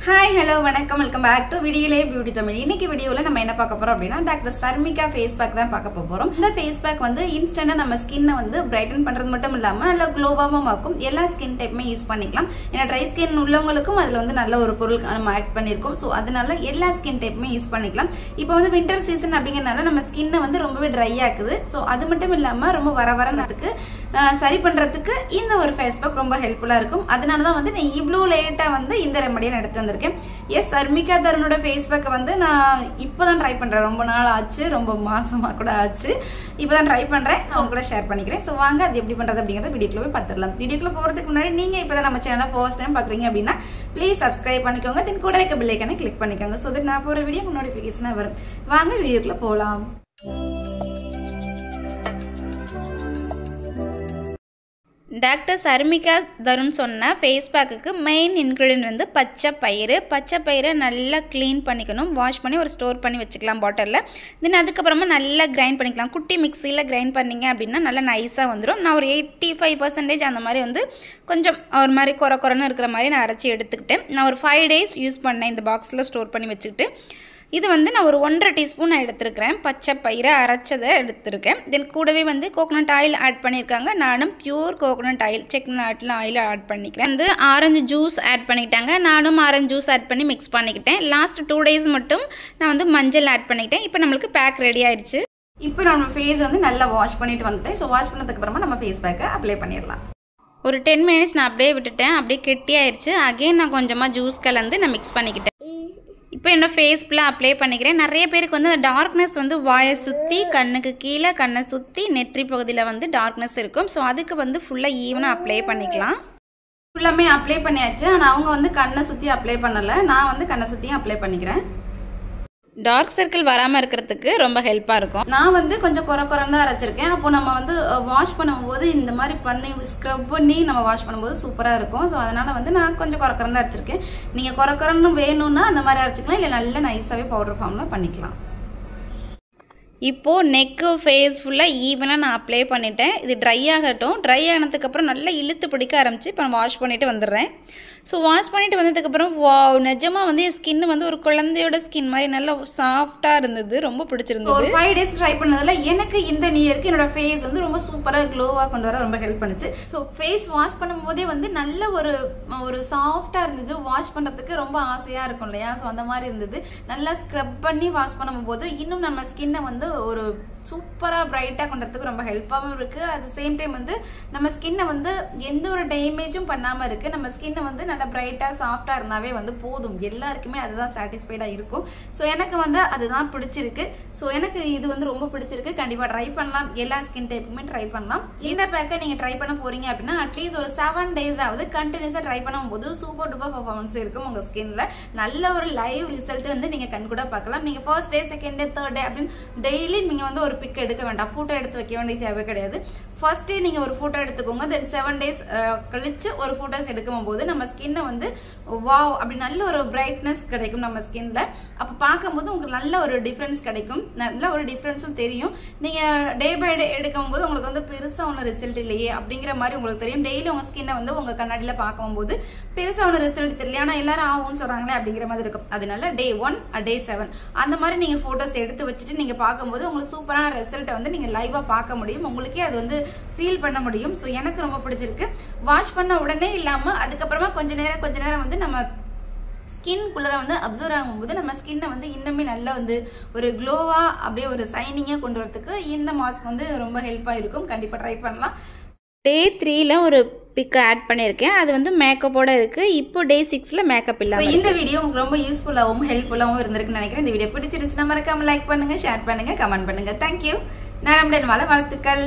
Hi, hello, வணக்கம், welcome back to Videole Beauty Tamil. இன்னைக்கு வீடியோல நம்ம என்ன பார்க்க போறோம் அப்படினா டாக்டர் சர்மிகா ஃபேஸ் பேக் தான் பார்க்க போறோம். இந்த ஃபேஸ் பேக் வந்து இன்ஸ்டன்ட்டா நம்ம ஸ்கின்னை வந்து பிரைட்டன் பண்றது மட்டும் இல்லாம நல்ல க்ளோவாவும் ஆக்கும். எல்லா ஸ்கின் டைப்புமே யூஸ் பண்ணிக்கலாம். ஏன்னா ட்ரை ஸ்கின் உள்ளவங்களுக்கும் அதுல வந்து நல்ல ஒரு பொருள் நம்ம ஆட் பண்ணிருக்கோம். சோ அதனால எல்லா ஸ்கின் டைப்புமே யூஸ் பண்ணிக்கலாம். இப்போ வந்து வின்டர் சீசன் அப்படிங்கறனால நம்ம ஸ்கின்னை வந்து ரொம்பவே ட்ரை ஆக்குது. சோ அது மட்டும் இல்லாம ரொம்ப வரவரனதுக்கு சரி பண்றதுக்கு இந்த ஒரு ஃபேஸ் பேக் ரொம்ப ஹெல்ப்ஃபுல்லா இருக்கும். அதனால தான் வந்து நான் இவ்ளோ லேட்டா வந்து இந்த ரெமடியை எடுத்து வந்திருக்கேன். எஸ், சர்மிகா தருனோட ஃபேஸ் பேக் வந்து நான் இப்போதான் ட்ரை பண்றேன். ரொம்ப நாள் ஆச்சு, ரொம்ப மாசமா கூட ஆச்சு. இப்போதான் ட்ரை பண்றேன். உங்க கூட ஷேர் பண்ணிக்கிறேன். சோ வாங்க அது எப்படி பண்றது அப்படிங்கறத வீடியோக்குள்ள போய் பார்த்துடலாம். வீடியோக்குள்ள போறதுக்கு முன்னாடி நீங்க இப்போதான் நம்ம சேனலை ஃபர்ஸ்ட் டைம் பாக்குறீங்க அப்படின்னா ப்ளீஸ் சப்ஸ்கிரைப் பண்ணிக்கோங்க. தென் கூட இருக்க பெல் ஐகானை கிளிக் பண்ணிக்கோங்க. சோ தட் நான் போற வீடியோ நோட்டிபிகேஷனா வரும். வாங்க வீடியோக்குள்ள போலாம். டாக்டர் சர்மிகா தருண் சொன்ன ஃபேஸ் பேக்குக்கு மெயின் இன்க்ரீடியன்ட் வந்து பச்சை பயிரை நல்லா க்ளீன் பண்ணிக்கணும். வாஷ் பண்ணி ஒரு ஸ்டோர் பண்ணி வச்சுக்கலாம் பாட்டிலில். தென் அதுக்கப்புறமா நல்லா கிரைண்ட் பண்ணிக்கலாம். குட்டி மிக்சியில் கிரைண்ட் பண்ணிங்க அப்படின்னா நல்லா நைஸாக வந்துடும். நான் ஒரு 85% அந்த மாதிரி வந்து கொஞ்சம் ஒரு மாதிரி குறைன்னு இருக்கிற மாதிரி நான் அரைச்சி எடுத்துக்கிட்டேன். நான் ஒரு 5 days யூஸ் பண்ணேன். இந்த பாக்ஸில் ஸ்டோர் பண்ணி வச்சுக்கிட்டு இது வந்து நான் ஒரு 1.5 டீஸ்பூன் எடுத்துருக்கிறேன். பச்சை பயிரை அரைச்சதை எடுத்துருக்கேன். தென் கூடவே வந்து கோகோனட் ஆயில் ஆட் பண்ணியிருக்காங்க. நானும் பியூர் கோகோனட் ஆயில் செக்நாட்டில் ஆயில் ஆட் பண்ணிக்கிறேன். வந்து ஆரஞ்சு ஜூஸ் ஆட் பண்ணிக்கிட்டாங்க. நானும் ஆரஞ்சு ஜூஸ் ஆட் பண்ணி மிக்ஸ் பண்ணிக்கிட்டேன். லாஸ்ட் 2 days மட்டும் நான் வந்து மஞ்சள் ஆட் பண்ணிக்கிட்டேன். இப்போ நம்மளுக்கு பேக் ரெடி ஆயிடுச்சு. இப்போ நம்ம ஃபேஸ் வந்து நல்லா வாஷ் பண்ணிட்டு வந்துட்டேன். ஸோ வாஷ் பண்ணதுக்கு அப்புறமா நம்ம ஃபேஸ் பேக்கை அப்ளை பண்ணிடலாம். ஒரு 10 minutes நான் அப்படியே விட்டுட்டேன். அப்படியே கெட்டியாயிருச்சு. அகைன் நான் கொஞ்சமாக ஜூஸ் கலந்து நான் மிக்ஸ் பண்ணிக்கிட்டேன். இப்போ என்ன ஃபேஸ் ஃபுல்லாக அப்ளை பண்ணிக்கிறேன். நிறைய பேருக்கு வந்து அந்த டார்க்னஸ் வந்து வாயை சுற்றி கண்ணுக்கு கீழே கண்ணை சுற்றி நெற்றி பகுதியில் வந்து டார்க்னஸ் இருக்கும். ஸோ அதுக்கு வந்து ஃபுல்லாக ஈவனாக அப்ளை பண்ணிக்கலாம். ஃபுல்லாமே அப்ளை பண்ணியாச்சு. ஆனால் அவங்க வந்து கண்ணை சுற்றி அப்ளை பண்ணலை. நான் வந்து கண்ணை சுற்றியும் அப்ளை பண்ணிக்கிறேன். டார்க் சர்க்கிள் வராமல் இருக்கிறதுக்கு ரொம்ப ஹெல்ப்பாக இருக்கும். நான் வந்து கொஞ்சம் குறைன்னு தான் அரைச்சிருக்கேன். அப்போ நம்ம வந்து வாஷ் பண்ணும்போது இந்த மாதிரி பண்ணி ஸ்க்ரப் பண்ணி நம்ம வாஷ் பண்ணும்போது சூப்பராக இருக்கும். ஸோ அதனால் வந்து நான் கொஞ்சம் குறைன்னு தான் அரைச்சிருக்கேன். நீங்கள் குறைன்னு வேணும்னா அந்த மாதிரி அரைச்சிக்கலாம். இல்லை நல்ல நைஸாகவே பவுடர் ஃபார்மில் பண்ணிக்கலாம். இப்போது நெக்கு ஃபேஸ் ஃபுல்லாக ஈவனாக நான் அப்ளை பண்ணிட்டேன். இது ட்ரை ஆகட்டும். ட்ரை ஆனதுக்கப்புறம் நல்லா இழுத்து பிடிக்க ஆரம்பிச்சு இப்போ நான் வாஷ் பண்ணிவிட்டு வந்துடுறேன். ஸோ வாஷ் பண்ணிவிட்டு வந்ததுக்கப்புறம் நிஜமாக வந்து என் ஸ்கின் வந்து ஒரு குழந்தையோட ஸ்கின் மாதிரி நல்லா சாஃப்டாக இருந்தது. ரொம்ப பிடிச்சிருந்தது. ஒரு 5 days ட்ரை பண்ணதில் எனக்கு இந்த நியூ இயருக்கு என்னோட ஃபேஸ் வந்து ரொம்ப சூப்பராக க்ளோவாக கொண்டு வர ரொம்ப ஹெல்ப் பண்ணுச்சு. ஸோ ஃபேஸ் வாஷ் பண்ணும்போதே வந்து நல்ல ஒரு சாஃப்டாக இருந்தது. வாஷ் பண்ணுறதுக்கு ரொம்ப ஆசையாக இருக்கும் இல்லையா? ஸோ அந்த மாதிரி இருந்தது. நல்லா ஸ்க்ரப் பண்ணி வாஷ் பண்ணும்போது இன்னும் நம்ம ஸ்கின்னை வந்து ஒரு சூப்பராக பிரைட்டாக கொண்டுறதுக்கு ரொம்ப ஹெல்ப்பாகவும் இருக்குது. அட் சேம் டைம் வந்து நம்ம ஸ்கின்னை வந்து எந்த ஒரு டேமேஜும் பண்ணாமல் இருக்குது. நம்ம ஸ்கின்னை வந்து நல்லா பிரைட்டாக சாஃப்டாக இருந்தாவே வந்து போதும். எல்லாருக்குமே அதுதான் சாட்டிஸ்ஃபைடாக இருக்கும். ஸோ எனக்கு வந்து அதுதான் பிடிச்சிருக்கு. ஸோ எனக்கு இது வந்து ரொம்ப பிடிச்சிருக்கு. கண்டிப்பாக ட்ரை பண்ணலாம். எல்லா ஸ்கின் டைப்புமே ட்ரை பண்ணலாம். இந்த பேக்கை நீங்கள் ட்ரை பண்ண போறீங்க அப்படின்னா அட்லீஸ்ட் ஒரு 7 days ஆகுது கண்டினியூஸாக ட்ரை பண்ணும்போது சூப்பர் டூப்பர் பர்ஃபார்மன்ஸ் இருக்கும். உங்கள் ஸ்கின்ல நல்ல ஒரு லைவ் ரிசல்ட் வந்து நீங்கள் கண் கூட பார்க்கலாம். நீங்கள் first day, second day, third day அப்படின்னு டெய்லி நீங்கள் வந்து ஒரு பிக் எடுக்க வேண்டாம். போட்டோ எடுத்து வைக்க வேண்டிய தேவை கிடையாது. ஃபர்ஸ்ட் டே நீங்க ஒரு போட்டோ எடுத்துக்கோங்க. தென் 7 days கழிச்சு ஒரு போட்டோஸ் எடுக்கும் போது நம்ம ஸ்கின்னை வந்து வாவ் அப்படி நல்ல ஒரு பிரைட்னஸ் கிடைக்கும் நம்ம ஸ்கின்ல. அப்ப பார்க்கும்போது உங்களுக்கு நல்ல ஒரு டிஃபரன்ஸ் கிடைக்கும். நல்ல ஒரு டிஃபரன்ஸும் தெரியும். நீங்க டே பை டே எடுக்கும் போது உங்களுக்கு வந்து பெருசா ஒன்றும் ரிசல்ட் இல்லையே அப்படிங்கிற மாதிரி உங்களுக்கு தெரியும். டெய்லி உங்க ஸ்கின்னை வந்து உங்க கண்ணாடியில பார்க்கும்போது பெருசா ஒன்றும் ரிசல்ட் தெரியல. ஆனா எல்லாரும் ஆகும்னு சொல்றாங்களே அப்படிங்கிற மாதிரி இருக்கும். அதனால day 1 day 7 அந்த மாதிரி நீங்க போட்டோஸ் எடுத்து வச்சுட்டு நீங்க பார்க்கும்போது உங்களுக்கு சூப்பரான ரிசல்ட்டை வந்து நீங்க லைவா பார்க்க முடியும். உங்களுக்கே அது வந்து ஃபீல் பண்ண முடியும். ஸோ எனக்கு ரொம்ப பிடிச்சிருக்கு. வாஷ் பண்ண உடனே இல்லாம அதுக்கப்புறமா கொஞ்ச நேரம் வந்து நம்ம ஸ்கின் குள்ளர வந்து அப்சர்வ் ஆகும்போது நம்ம ஸ்கின்னை வந்து இன்னுமே நல்லா வந்து ஒரு க்ளோவா அப்படியே ஒரு சைனிங்கா கொண்டு வரதுக்கு இந்த மாஸ்க் வந்து ரொம்ப ஹெல்ப்பா இருக்கும். கண்டிப்பா ட்ரை பண்ணலாம். Day 3ல ஒரு பிக் ஆட் பண்ணியிருக்கேன். அது வந்து மேக்கப்போட இருக்கு. இப்போ Day 6ல மேக்கப் இல்லை. இந்த வீடியோ உங்களுக்கு ரொம்ப யூஸ்ஃபுல்லாகவும் ஹெல்ப்ஃபுல்லாகவும் இருந்திருக்குன்னு நினைக்கிறேன். இந்த வீடியோ பிடிச்சிருந்துச்சுன்னா மறக்காம லைக் பண்ணுங்க, ஷேர் பண்ணுங்க, கமெண்ட் பண்ணுங்க. தேங்க்யூ. நான் நம்முடைய வாழ்த்துக்கள்.